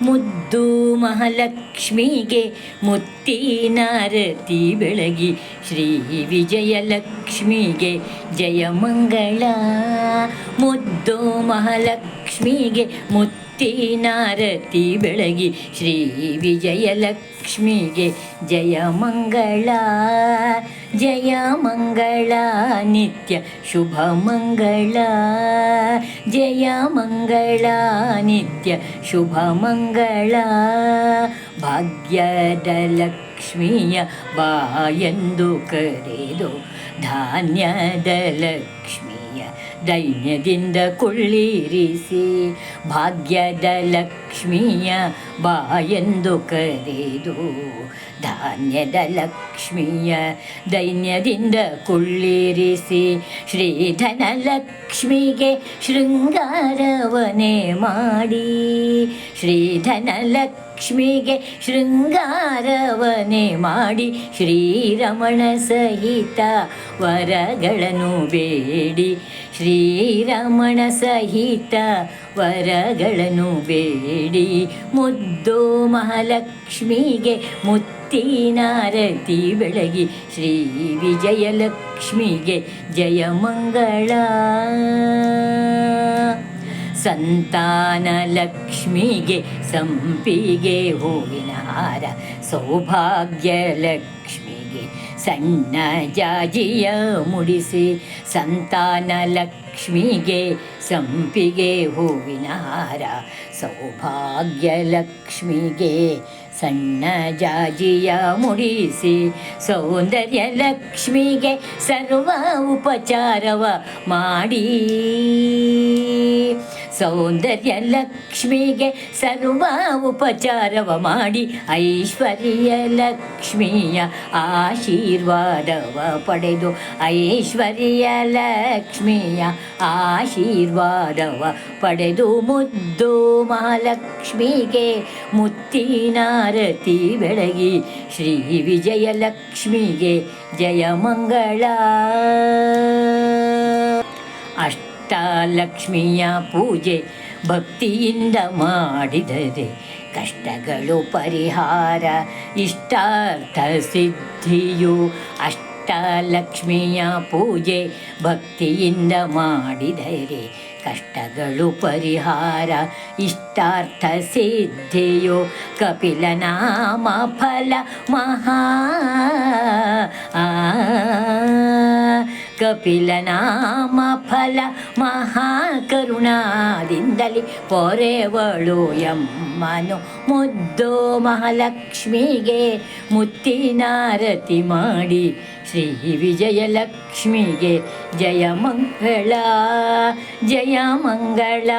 ಮುದ್ದು ಮಹಾಲಕ್ಷ್ಮಿಗೆ ಮುತ್ತಿನಾರತಿ ಬೆಳಗಿ ಶ್ರೀ ವಿಜಯಲಕ್ಷ್ಮಿಗೆ ಜಯ ಮಂಗಳ. ಮುದ್ದು ಮಹಾಲಕ್ಷ್ಮಿಗೆ ಮುತ್ತಿನಾರತಿ ಬೆಳಗಿ ಶ್ರೀ ವಿಜಯಲಕ್ಷ್ಮಿಗೆ ಜಯ ಮಂಗಳ. ಜಯ ಮಂಗಳ ನಿತ್ಯ ಶುಭ ಮಂಗಳ. ಜಯ ಮಂಗಳ ನಿತ್ಯ ಶುಭ ಮಂಗಳ. ಭಾಗ್ಯದ ಲಕ್ಷ್ಮಿಯ ಬಾಯೆಂದು ಕರೆದು ಧಾನ್ಯದ ಲಕ್ಷ್ಮಿಯ ದೈನ್ಯದಿಂದ ಕೊಳ್ಳಿರಿಸಿ. ಭಾಗ್ಯದ ಲಕ್ಷ್ಮಿಯ ಬಾಯೆಂದು ಕರೆದು ಧಾನ್ಯದ ಲಕ್ಷ್ಮಿಯ ದೈನ್ಯದಿಂದ ಕೊಳ್ಳಿರಿಸಿ. ಶ್ರೀಧನ ಲಕ್ಷ್ಮಿಗೆ ಶೃಂಗಾರವನೇ ಮಾಡಿ. ಶ್ರೀಧನ ಲಕ್ಷ್ಮಿಗೆ ಶೃಂಗಾರವನೇ ಮಾಡಿ. ಶ್ರೀರಮಣ ಸಹಿತ ವರಗಳನ್ನು ಬೇಡಿ. ಶ್ರೀರಮಣ ಸಹಿತ ವರಗಳನ್ನು ಬೇಡಿ. ಮುದ್ದು ಮಹಾಲಕ್ಷ್ಮಿಗೆ ಮುತ್ತಿನಾರತಿ ಬೆಳಗಿ ಶ್ರೀ ವಿಜಯಲಕ್ಷ್ಮಿಗೆ ಜಯ ಮಂಗಳ. ಸಂತಾನ ಲಕ್ಷ್ಮಿಗೆ ಸಂಪಿಗೆ ಹೂವಿನ ಹಾರ. ಸೌಭಾಗ್ಯ ಲಕ್ಷ್ಮಿಗೆ ಸಣ್ಣ ಜಾಜಿಯ ಮುಡಿಸಿ. ಸಂತಾನ ಲಕ್ಷ್ಮಿಗೆ ಸಂಪಿಗೆ ಹೂವಿನ ಹಾರ. ಸೌಭಾಗ್ಯ ಲಕ್ಷ್ಮಿಗೆ ಸಣ್ಣ ಜಾಜಿಯ ಮುಡಿಸಿ. ಸೌಂದರ್ಯ ಲಕ್ಷ್ಮಿಗೆ ಸರ್ವ ಉಪಚಾರವ ಮಾಡಿ. ಸೌಂದರ್ಯ ಲಕ್ಷ್ಮಿಗೆ ಸರ್ವ ಉಪಚಾರವ ಮಾಡಿ. ಐಶ್ವರ್ಯ ಲಕ್ಷ್ಮಿಯ ಆಶೀರ್ವಾದವ ಪಡೆದು. ಐಶ್ವರ್ಯ ಲಕ್ಷ್ಮಿಯ ಆಶೀರ್ವಾದವ ಪಡೆದು. ಮುದ್ದು ಮಹಾಲಕ್ಷ್ಮಿಗೆ ಮುತ್ತಿನಾರತಿ ಬೆಳಗಿ ಶ್ರೀ ವಿಜಯಲಕ್ಷ್ಮಿಗೆ ಜಯ ಮಂಗಳ. ಅಷ್ಟಲಕ್ಷ್ಮಿಯ ಪೂಜೆ ಭಕ್ತಿಯಿಂದ ಮಾಡಿದರೆ ಕಷ್ಟಗಳು ಪರಿಹಾರ, ಇಷ್ಟಾರ್ಥ ಸಿದ್ಧಿಯು. ಅಷ್ಟಲಕ್ಷ್ಮಿಯ ಪೂಜೆ ಭಕ್ತಿಯಿಂದ ಮಾಡಿದರೆ ಕಷ್ಟಗಳು ಪರಿಹಾರ, ಇಷ್ಟಾರ್ಥ ಸಿದ್ಧಿಯು. ಕಪಿಲನಾಮ ಫಲ ಮಹಾ. ಕಪಿಲನಾಮ ಫಲ ಮಹಾಕರುಣಾದಿಂದಲೇ ಪೊರೆವಳು ಎಮ್ಮನು. ಮುದ್ದು ಮಹಾಲಕ್ಷ್ಮಿಗೆ ಮುತ್ತಿನಾರತಿ ಮಾಡಿ ಶ್ರೀ ವಿಜಯಲಕ್ಷ್ಮಿಗೆ ಜಯ ಮಂಗಳ. ಜಯ ಮಂಗಳ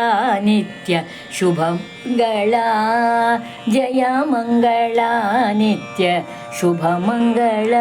ನಿತ್ಯ ಶುಭ ಮಂಗಳ. ಜಯ ಮಂಗಳ ನಿತ್ಯ ಶುಭ ಮಂಗಳ.